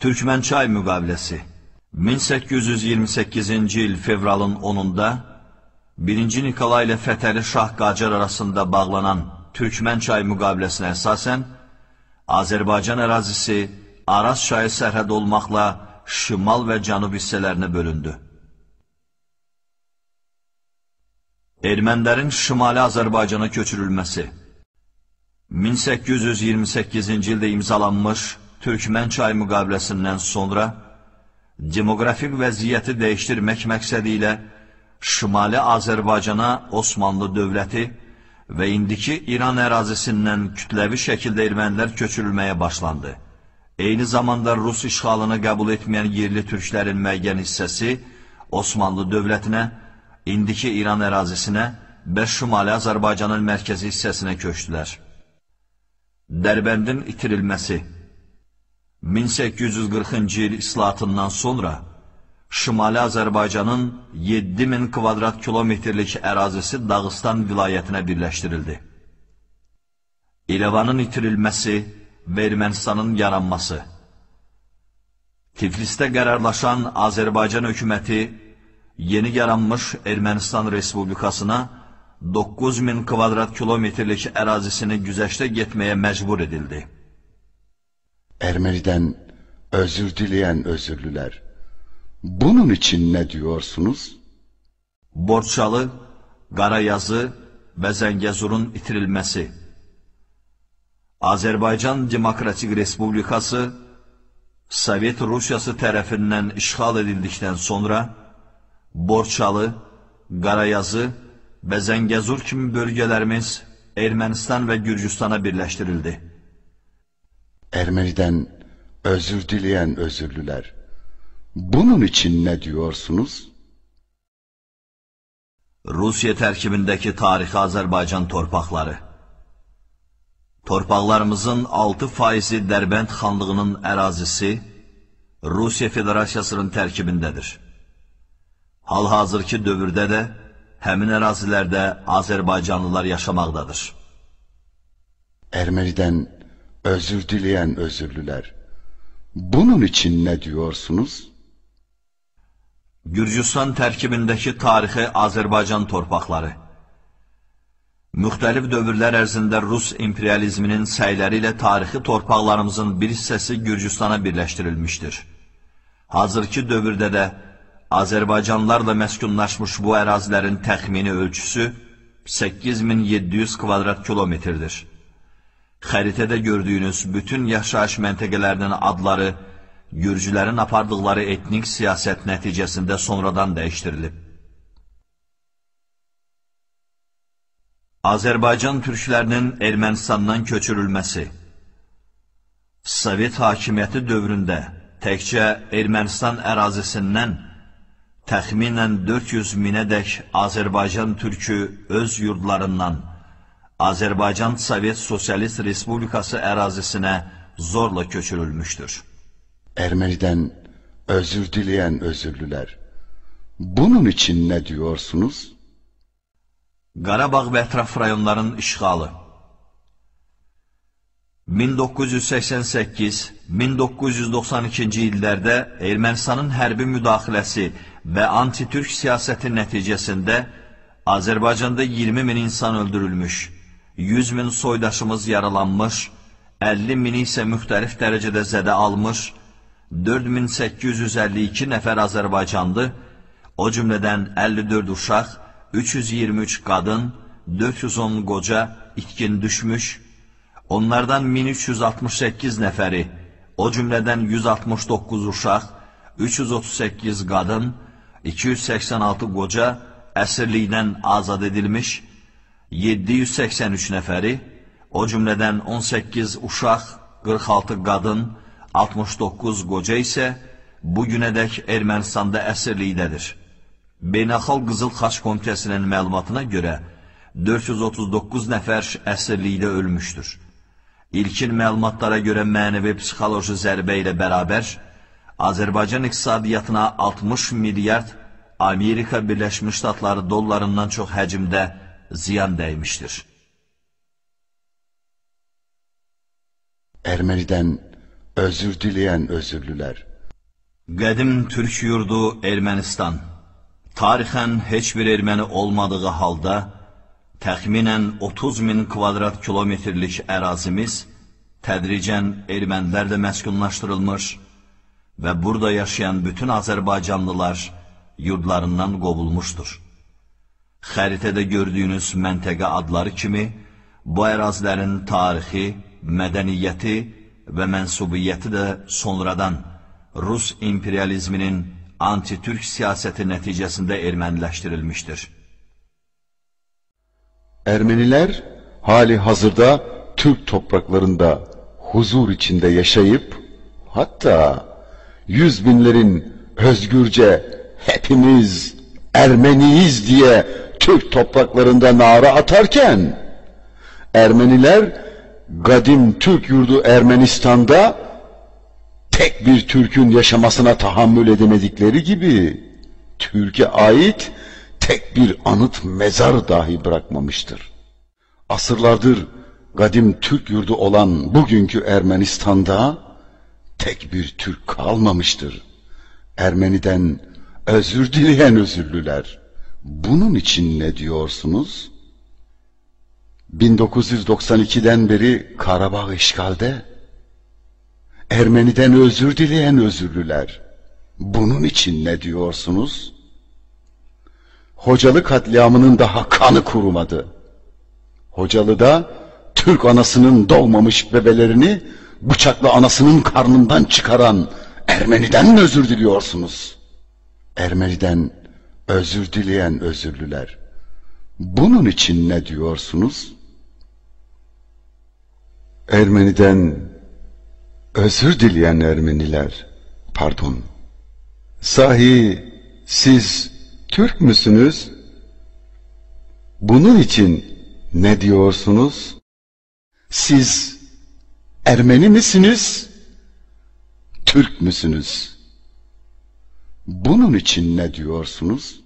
Türkmençay müqaviləsi 1828-ci il fevralın 10-da 1-ci Nikolay ilə Fətəli Şah Qacar arasında bağlanan Türkmençay müqaviləsinə əsasən Azərbaycan ərazisi Araz çayı sərhəd olmaqla şimal və cənub hissələrinə bölündü. Ermənilərin Şimali Azərbaycana köçürülməsi 1828-ci ildə imzalanmış Türkmençay müqaviləsindən sonra demoqrafik vəziyyəti dəyişdirmək məqsədi ilə Şimali Azərbaycana Osmanlı dövləti və indiki İran ərazisindən kütləvi şəkildə ermənilər köçürülməyə başlandı. Eyni zamanda Rus işğalını qəbul etməyən yerli türklərin müəyyən hissəsi Osmanlı dövlətinə, indiki İran ərazisinə və Şimali Azərbaycanın mərkəzi hissəsinə köçdülər. Dərbəndin itirilməsi 1840-cı il islahatından sonra Şimali Azərbaycanın 7000 kvadrat kilometrlik ərazisi Dağıstan vilayətinə birləşdirildi. İrəvanın itirilməsi və Ermənistanın yaranması Tiflisdə qərarlaşan Azərbaycan hökuməti yeni yaranmış Ermənistan Respublikasına 9000 kvadrat kilometrlik ərazisini güzəştə getməyə məcbur edildi. Ermenidən özür diləyən özürlülər, bunun için ne diyorsunuz? Borçalı, Qarayazı və Zəngəzurun itirilməsi Azərbaycan Demokratik Respublikası Sovet Rusiyası tərəfindən işğal edildikdən sonra Borçalı, Qarayazı və Zəngəzur kimi bölgələrimiz Ermənistan və Gürcüstana birləşdirildi. Ermenidən özür diləyən özürlülər, bunun için ne diyorsunuz? Rusiya tərkibindəki tarixi Azərbaycan torpaqları Torpaqlarımızın 6%-i Dərbənd xanlığının ərazisi Rusiya Federasiyasının tərkibindədir. Hal-hazırki dövrdə də həmin ərazilərdə Azərbaycanlılar yaşamaqdadır. Ermenidən özür diləyən özürlülər, bunun için ne diyorsunuz? Gürcüstan tərkibindəki tarixi Azərbaycan torpaqları Müxtəlif dövrlər ərzində Rus imperializminin səyləri ilə tarixi torpaqlarımızın bir hissəsi Gürcüstana birləşdirilmişdir. Hazırki dövrdə də Azərbaycanlılarla məskunlaşmış bu ərazilərin təxmini ölçüsü 8700 kvadrat kilometrdir. Xəritədə gördüyünüz bütün yaşayış məntəqələrinin adları Gürcülərin apardıqları etnik siyasət nəticəsində sonradan dəyişdirilib. Azərbaycan türklərinin Ermənistandan köçürülməsi Sovet hakimiyyəti dövründə təkcə Ermənistan ərazisindən təxminən 400 minədək Azərbaycan türkü öz yurdlarından Azərbaycan Sovet Sosialist Respublikası ərazisinə zorla köçürülmüşdür. Ermenidən özür diləyən özürlülər, bunun için ne diyorsunuz? Qarabağ və ətraf rayonların işğalı 1988-1992-ci illərdə Ermənistanın hərbi müdaxiləsi və anti-türk siyasəti nəticəsində Azərbaycanda 20 min insan öldürülmüş, 100 min soydaşımız yaralanmış, 50 min isə müxtəlif dərəcədə zədə almış, 4852 nəfər Azərbaycanlı, o cümlədən 54 uşaq, 323 qadın, 410 qoca itkin düşmüş, onlardan 1368 nəfəri, o cümlədən 169 uşaq, 338 qadın, 286 qoca əsirlikdən azad edilmiş, 783 nəfəri, o cümlədən 18 uşaq, 46 qadın, 69 qoca isə bugünədək Ermənistanda əsirlikdədir. Beynəlxalq Qızıl Xaç Komitəsinin məlumatına görə 439 nəfər əsirlikdə ölmüşdür. İlkin məlumatlara görə mənəvi-psixoloji zərbə ilə bərabər Azərbaycan iqtisadiyyatına 60 milyard Amerika Birləşmiş Ştatları dollarından çox həcmdə ziyan dəymişdir. Ermenidən özür dileyen özürlüler. Qədim Türk yurdu Ermənistan, tarixən heç bir erməni olmadığı halda, təxminən 30 min kvadrat kilometrlik ərazimiz tədricən ermənilərlə məskunlaşdırılmış və burada yaşayan bütün Azərbaycanlılar yurdlarından qovulmuşdur. Xəritədə gördüyünüz məntəqə adları kimi, bu ərazilərin tarixi, mədəniyyəti və mənsubiyyəti də sonradan Rus imperializminin anti-Türk siyasəti nəticəsində erməniləşdirilmişdir. Ermeniler hali hazırda Türk topraklarında huzur içinde yaşayıp, hatta 100 binlerin özgürce hepimiz Ermeniyiz diye Türk topraklarında nara atarken, Ermeniler kadim Türk yurdu Ermenistan'da tek bir Türk'ün yaşamasına tahammül edemedikleri gibi, Türkiye ait tek bir anıt mezar dahi bırakmamıştır. Asırlardır kadim Türk yurdu olan bugünkü Ermenistan'da tek bir Türk kalmamıştır. Ermeniden özür dileyen özürlüler. Bunun için ne diyorsunuz? 1992'den beri Karabağ işgalde. Ermeniden özür dileyen özürlüler. Bunun için ne diyorsunuz? Hocalı katliamının daha kanı kurumadı. Hocalı'da Türk anasının doğmamış bebelerini bıçakla anasının karnından çıkaran Ermeniden mi özür diliyorsunuz? Ermeniden özür dileyen özürlüler. Bunun için ne diyorsunuz? Ermeniden özür dileyen Ermeniler, pardon. Sahi siz Türk müsünüz? Bunun için ne diyorsunuz? Siz Ermeni misiniz? Türk müsünüz? Bunun için ne diyorsunuz?